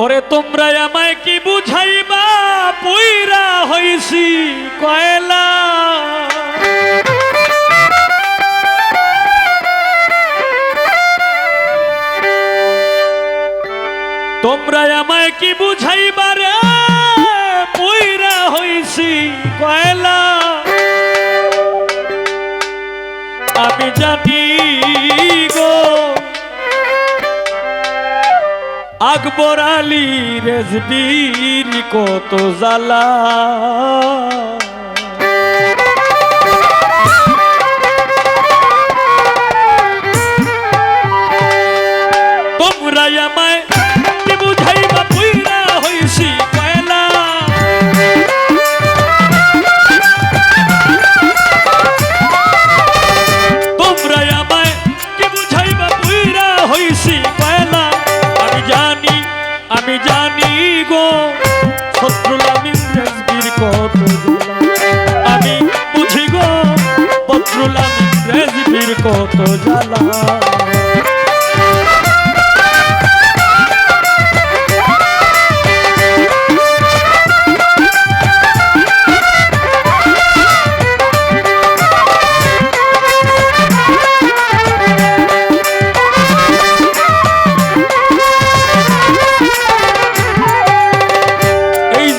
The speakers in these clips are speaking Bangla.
ওরে তোমরা আমায় কি বুঝাইবা পুইরা হইছি কয়লা। তোমরা আমায় কি বুঝাইবা রে পুইরা হইছি কয়লা। আমি জানি গো আকবর আলী রেজবির কত জ্বালা। তোমরা আমায় কি বুঝাইবা পুইরা হইছি কয়লা। তোমরা আমায় কি বুঝাইবা পুইরা হইছি কয়লা। আমি জানি গো ফজলুল আমিন রেজবির কত জ্বালা। আমি বুঝি গো ফজলুল আমিন রেজবির কত জ্বালা।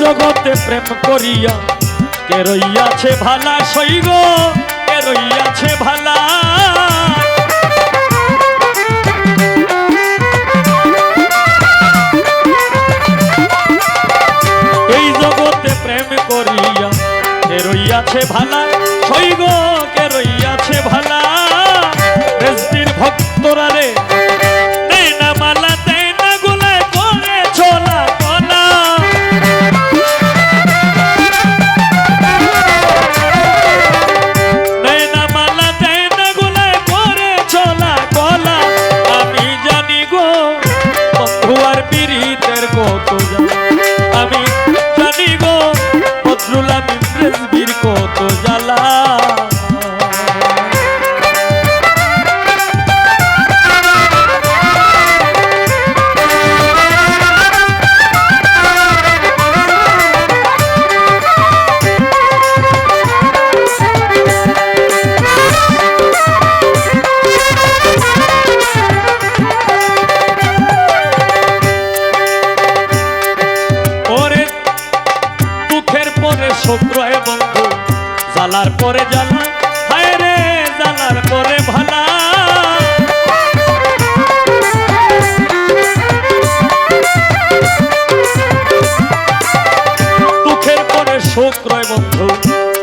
জগতে প্রেম করিয়া কে রইয়াছে ভালা সইগ কে রইয়াছে ভালা। এই জগতে প্রেম করিয়া কে রইয়াছে ভালা সইগ কে রইয়াছে ভালা। রেজবির ভক্তরা রে দেয় না মালা দেয় না গোলায় করে ছোলা কলা। আমি জানি গো ফজলুল আমিন রেজবির কত জ্বালা। শুক্রয় বন্ধু জ্বালার পরে জ্বালা হায় রে জ্বালার পরে ভালা। দুঃখের পরে শুক্রয় বন্ধু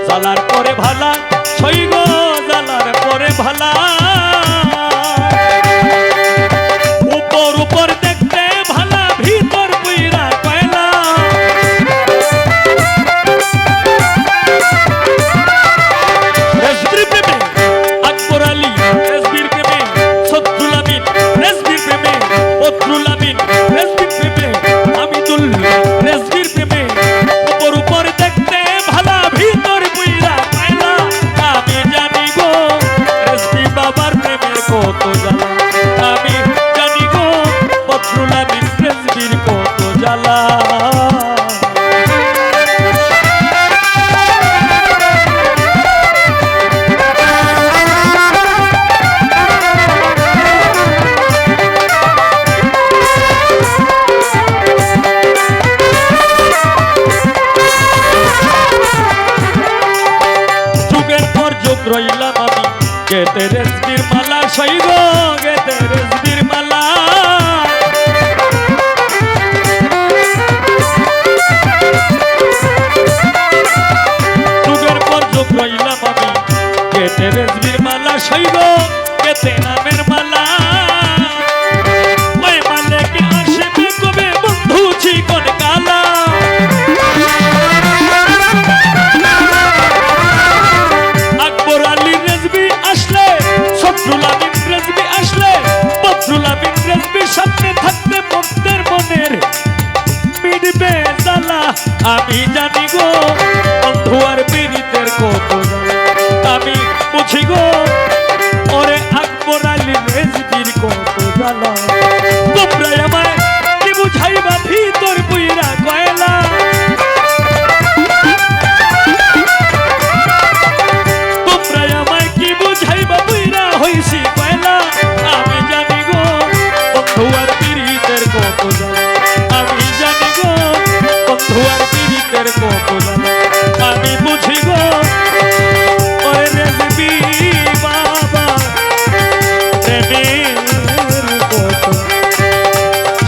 জ্বালার পরে ভালা সইগ জ্বালার পরে ভালা। উপর উপর দেখতে ভালা ভিতর পুইরা কয়লা। আকবর আলী রেজবির প্রেমে ফজলুল আমিন রেজবির প্রেমে ফজলুল আমিন রেজবির প্রেমে হামিদুল রেজবির প্রেমে উপর উপর দেখতে ভালা ভিতর পুইরা কয়লা। আমি জানি গো রেজবি বাবার প্রেমের কত জ্বালা। আমি জানি গো ফজলুল আমিন রেজবির কত জ্বালা। রইলাম আমি গেতে রেজবির মালা সইগ গেতে রেজবির মালা। যুগের পর যুগ রইলাম আমি গেতে রেজবির মালা সইগ গেতে নামের মালা। ওই মালে কি আসবে কবে বন্ধু চিকন কালা। আকবর আলী রেজবি আসলে ফজলুল আমিন রেজবি আসলে ফজলুল আমিন রেজবির সামনে থাকতে ভক্তের মনের মিটবে জ্বালা। আমি জানি গো বন্ধু আর পীড়িতের কত জ্বালা। আমি বুঝি গো ওরে আকবর আলী রেজবির কত জ্বালা। তোমরা আমায় কি বুঝাইবা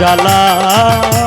জ্বালা